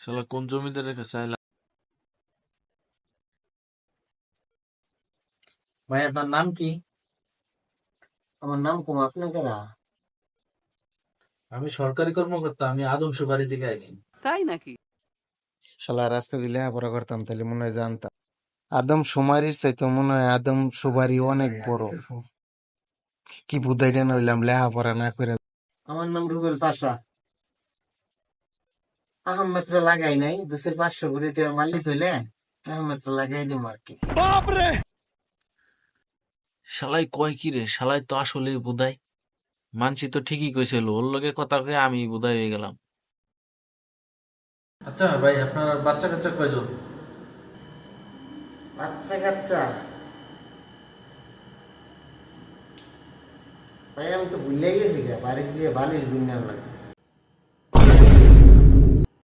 শালা কোন জমিদারের কাছে আইলা? ভাই আপনার নাম কি? আমার নাম কুমা, আপনি কারা? আমি সরকারি কর্মকর্তা, আমি আদমশুমারি বাড়ি থেকে আইছি। তাই নাকি? শালার আজকে যদি লেখাপড়া করতাম তাহলে মনে হয় জানতাম। আদম সুমারির চাইতে মনে হয় আদম সুবারি অনেক বড়। কি বুঝাইতে নইলাম লেখাপড়া না করে। আমার নাম রুবেল পাশা। আহমেদ লাগাই নাই, 2500 কোটি টাকার মালিক হইলে আহমেদ লাগাই দিব আর কি। শালাই কয় কি রে? শালাই তো আসলেই বুধাই। মানসি তো ঠিকই কইছিল, ওর লগে কথা কয়ে আমি বুধাই হয়ে গেলাম। আচ্ছা ভাই, আপনার বাচ্চা কাচ্চা কয়জন? বাচ্চা কাচ্চা ভাই আমি তো ভুলে গেছি গা, বাড়িতে যে বালিশ গুন্না লাগে।